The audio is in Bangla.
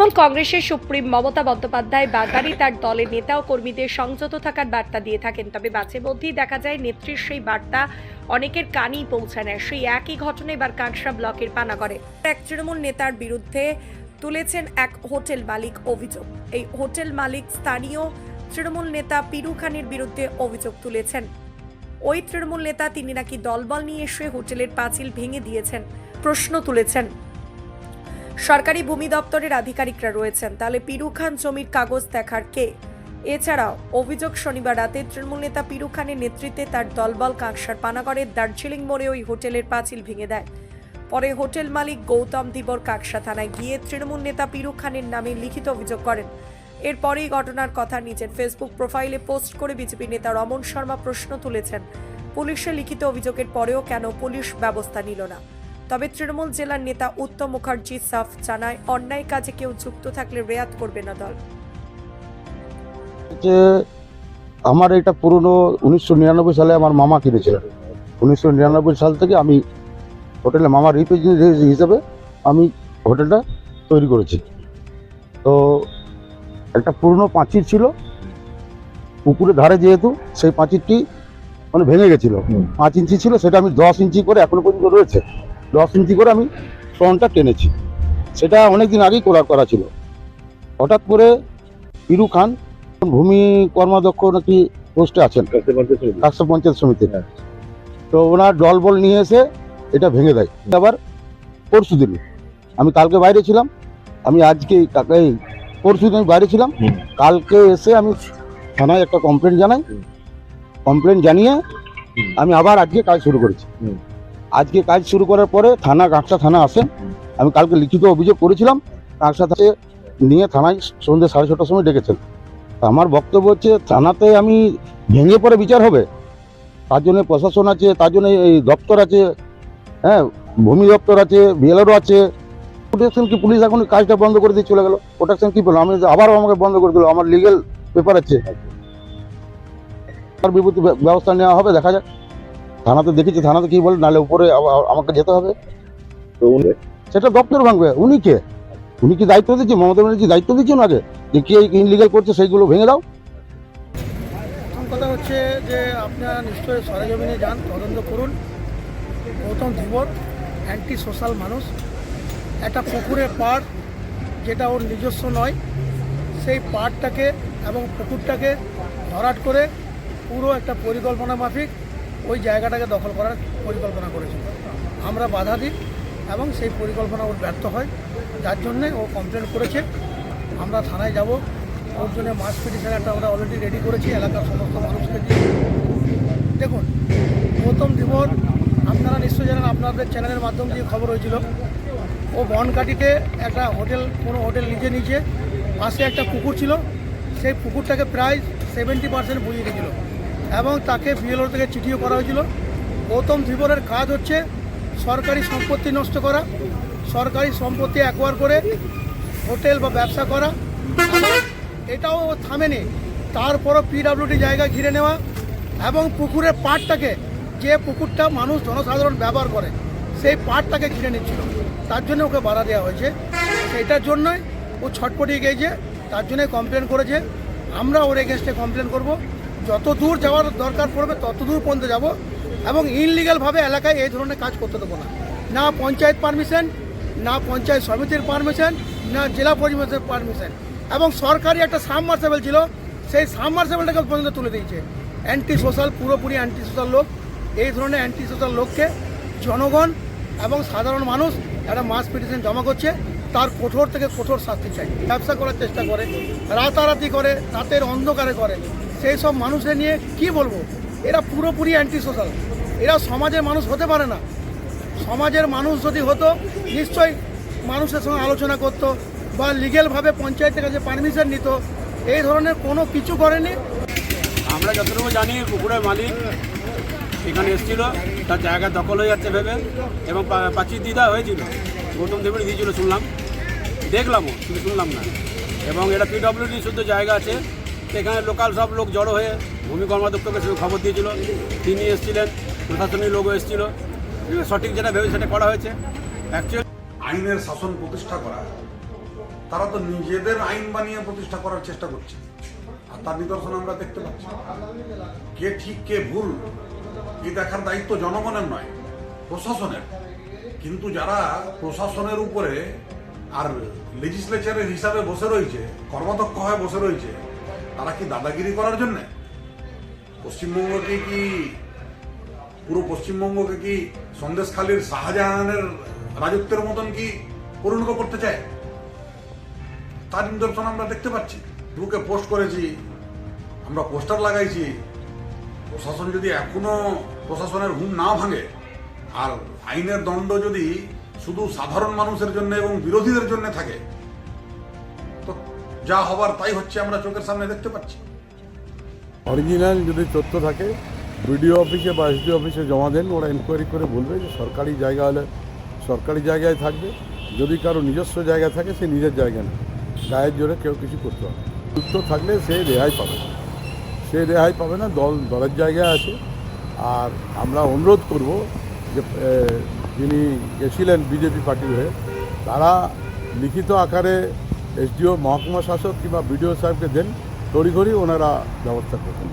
তৃণমূল কংগ্রেসের সুপ্রিম মমতা বন্দ্যোপাধ্যায় বারবারই তার দলের নেতা ও কর্মীদের সংযত থাকার বার্তা দিয়ে থাকেন। তবে মাঝে মধ্যেই দেখা যায় নেত্রীর সেই বার্তা অনেকের কানেই পৌঁছায় না। সেই একই ঘটনা এবার কাঁকড়া ব্লকের পানাগড়ে এক তৃণমূল নেতার বিরুদ্ধে তুলেছেন এক হোটেল মালিক অভিযোগ। এই হোটেল মালিক স্থানীয় তৃণমূল নেতা পিরু খানের বিরুদ্ধে অভিযোগ তুলেছেন। ওই তৃণমূল নেতা তিনি নাকি দলবল নিয়ে এসে হোটেলের পাঁচিল ভেঙে দিয়েছেন, প্রশ্ন তুলেছেন। সরকারি ভূমি দপ্তরের আধিকারিকরা রয়েছেন, তাহলে পিরু খান জমির কাগজ দেখার কে? এছাড়াও অভিযোগ শনিবার রাতে তৃণমূল নেতা পিরু খানের নেতৃত্বে তার দলবল কাঁকসার পানাগড়ের দার্জিলিং মোড়ে ওই হোটেলের পাঁচিল ভেঙে দেয়। পরে হোটেল মালিক গৌতম ধীবর কাঁকসা থানায় গিয়ে তৃণমূল নেতা পিরু খানের নামে লিখিত অভিযোগ করেন। এরপরেই ঘটনার কথা নিজের ফেসবুক প্রোফাইলে পোস্ট করে বিজেপি নেতা রমন শর্মা প্রশ্ন তুলেছেন, পুলিশের লিখিত অভিযোগের পরেও কেন পুলিশ ব্যবস্থা নিল না? তবে তৃণমূল জেলার নেতা উত্তম মুখার্জি সাফ জানায়, অন্যায় কাজে কেউ যুক্ত থাকলে রেয়াত করবে না দল। আমার এটা পুরনো 1999 সালে আমার মামা কিনেছিলেন। 1999 সাল থেকে আমি হোটেলে মামার রিপ্রেজেন্টেটিভ হিসেবে আমি হোটেলটা তৈরি করেছি। তো একটা পুরনো পাঁচিল ছিল পুকুরের ধারে, যেহেতু সেই পাঁচিলটি মানে ভেঙে গেছিল। 5 ইঞ্চি ছিল, সেটা আমি 10 ইঞ্চি করে এখনো পর্যন্ত রয়েছে। 10 ইঞ্চি করে আমি ফ্রন্টটা টেনেছি। সেটা অনেকদিন আগেই করা ছিল। হঠাৎ করে পিরু খান ভূমি কর্মাধ্যক্ষ নাকি পোস্টে আছেন কাকসা পঞ্চায়েত সমিতিতে, তো ওনার দলবল নিয়ে এসে এটা ভেঙে দেয়। আবার পরশু দিন, আমি কালকে বাইরে ছিলাম, আমি আজকে পরশু দিন বাইরে ছিলাম, কালকে এসে আমি থানায় একটা কমপ্লেন জানাই। কমপ্লেন জানিয়ে আমি আবার আজকে কাজ শুরু করেছি। আজকে কাজ শুরু করার পরে কাঁকসা থানা আসেন। আমি কালকে লিখিত অভিযোগ করেছিলাম, কাঁকসা থেকে নিয়ে থানায় সন্ধ্যে 6:30টার সময় ডেকেছেন। আমার বক্তব্য হচ্ছে, থানাতে আমি ভেঙে পরে বিচার হবে, তার জন্য প্রশাসন আছে, তার জন্য এই দপ্তর আছে, হ্যাঁ ভূমি দপ্তর আছে, বিএলআরও আছে। প্রোটেকশন কি পুলিশ এখন কাজটা বন্ধ করে দিয়ে চলে গেল? প্রোটেকশন কি বললো? আমি আবারও আমাকে বন্ধ করে দিল। আমার লিগেল পেপার আছে, তার বিপরীতে ব্যবস্থা নেওয়া হবে, দেখা যাক। থানাতে দেখেছি, থানাতে কি বলে, নাহলে উপরে আমাকে যেতে হবে। তো সেটা দপ্তর ভাঙবে। উনি কি দায়িত্ব দিচ্ছে? মমতা ব্যানার্জি দায়িত্ব দিচ্ছেন আগে যে কে ইনলিগাল করছে সেইগুলো ভেঙে দাও। প্রথম কথা হচ্ছে যে আপনারা নিশ্চয়ই সরেজমিনে যান, তদন্ত করুন। গৌতম ধীবর অ্যান্টি সোশ্যাল মানুষ। একটা পুকুরের পাড় যেটা ওর নিজস্ব নয়, সেই পাড়টাকে এবং পুকুরটাকে ভরাট করে পুরো একটা পরিকল্পনা মাফিক ওই জায়গাটাকে দখল করার পরিকল্পনা করেছিল। আমরা বাধা দিই এবং সেই পরিকল্পনা ওর ব্যর্থ হয়, যার জন্যে ও কমপ্লেন করেছে। আমরা থানায় যাব, ওর জন্য মাস পিটিশন একটা আমরা অলরেডি রেডি করেছি এলাকার সমস্ত মানুষকে দিয়ে। দেখুন, গৌতম ধীবর আপনারা নিশ্চয়ই জানেন, আপনাদের চ্যানেলের মাধ্যম দিয়ে খবর হয়েছিল, ও বনকাটিতে একটা কোনো হোটেল নিচে পাশে একটা পুকুর ছিল, সেই পুকুরটাকে প্রায় 70% বুঝিয়ে দিয়েছিল এবং তাকে বিএলও থেকে চিঠিও করা হয়েছিল। গৌতম ধীবরের কাজ হচ্ছে সরকারি সম্পত্তি নষ্ট করা, সরকারি সম্পত্তি অ্যাকোয়ার করে হোটেল বা ব্যবসা করা। এটাও থামেনি, তারপরও পিডব্লিউডি জায়গা ঘিরে নেওয়া এবং পুকুরের পাড়টাকে, যে পুকুরটা মানুষ জনসাধারণ ব্যবহার করে, সেই পাড়টাকে ঘিরে নিচ্ছিল। তার জন্য ওকে বাধা দেওয়া হয়েছে। সেইটার জন্যই ও ছটপটিয়ে গিয়েছে, তার জন্যই কমপ্লেন করেছে। আমরা ওর এগেনস্টে কমপ্লেন করব, যত দূর যাওয়ার দরকার পড়বে তত দূর পর্যন্ত যাব এবং ইনলিগালভাবে এলাকায় এই ধরনের কাজ করতে দেবো না। না পঞ্চায়েত পারমিশন, না পঞ্চায়েত সমিতির পারমিশন, না জেলা পরিষদের পারমিশন। এবং সরকারি একটা সাবমার্সেবল ছিল, সেই সাবমার্সেবলটাকে পর্যন্ত তুলে দিয়েছে। অ্যান্টি সোশ্যাল, পুরোপুরি অ্যান্টি সোশ্যাল লোক। এই ধরনের অ্যান্টি সোশ্যাল লোককে জনগণ এবং সাধারণ মানুষ একটা মাস পিটিশন জমা করছে, তার কঠোর থেকে কঠোর শাস্তি চাই। ব্যবসা করার চেষ্টা করে, রাতারাতি করে, রাতের অন্ধকারে করে, সেই সব মানুষদের নিয়ে কি বলবো? এরা পুরোপুরি অ্যান্টি সোশ্যাল। এরা সমাজের মানুষ হতে পারে না। সমাজের মানুষ যদি হতো নিশ্চয়ই মানুষের সঙ্গে আলোচনা করতো বা লিগেলভাবে পঞ্চায়েতের কাছে পারমিশন নিত। এই ধরনের কোনো কিছু করেনি। আমরা যতটুকু জানি, পুকুরের মালিক এখানে এসেছিল, তার জায়গা দখল হয়ে যাচ্ছে ভেবে, এবং পাঁচিল দিদা হয়েছিল, গৌতম ধীবর দিয়েছিল শুনলাম, দেখলামও, শুধু শুনলাম না। এবং এটা পিডব্লিউডি শুদ্ধ জায়গা আছে, এখানে লোকাল সব লোক জড়ো হয়ে ভূমি কর্মাধ্যক্ষকে শুধু খবর দিয়েছিল, তিনি এসেছিলেন, প্রশাসনিক লোকও এসেছিল। সঠিক যেটা ভেবে সেটা করা হয়েছে। অ্যাকচুয়ালি আইনের শাসন প্রতিষ্ঠা করা তারা তো নিজেদের আইন বানিয়ে প্রতিষ্ঠা করার চেষ্টা করছে, আর তার নিদর্শন আমরা দেখতে পাচ্ছি। কে ঠিক কে ভুল এই দেখার দায়িত্ব জনগণের নয়, প্রশাসনের। কিন্তু যারা প্রশাসনের উপরে আর লেজিসলেচারের হিসাবে বসে রয়েছে, কর্মাধ্যক্ষ হয়ে বসে রয়েছে, তারা কি দাদাগিরি করার জন্যে পশ্চিমবঙ্গকে কি পুরো পশ্চিমবঙ্গকে কি সন্দেশখালীর শাহজাহানের রাজত্বের মতন কি পরিণত করতে চায়? তার নিদর্শন আমরা দেখতে পাচ্ছি। ফেসবুকে পোস্ট করেছি, আমরা পোস্টার লাগাইছি। প্রশাসন যদি এখনো প্রশাসনের ঘুম না ভাঙে, আর আইনের দণ্ড যদি শুধু সাধারণ মানুষের জন্য এবং বিরোধীদের জন্য থাকে, তো যা হবার তাই হচ্ছে, আমরা চোখের সামনে দেখতে পাচ্ছি। অরিজিনাল যদি তথ্য থাকে বিডিও অফিসে বা এসডি অফিসে জমা দেন, ওরা এনকোয়ারি করে বলবে যে সরকারি জায়গা হলে সরকারি জায়গায় থাকবে, যদি কারো নিজস্ব জায়গা থাকে সে নিজের জায়গা নেই, গায়ের জোরে কেউ কিছু করতে হবে। তথ্য থাকলে সে রেহাই পাবে না, সে রেহাই পাবে না, দলের জায়গায় আছে। আর আমরা অনুরোধ করব যে যিনি গেছিলেন বিজেপি পার্টির হয়ে, তারা লিখিত আকারে এসডিও, মহকুমা শাসক কিংবা বিডিও সাহেবকে দেন, তড়িঘড়ি ওনারা ব্যবস্থা করবেন।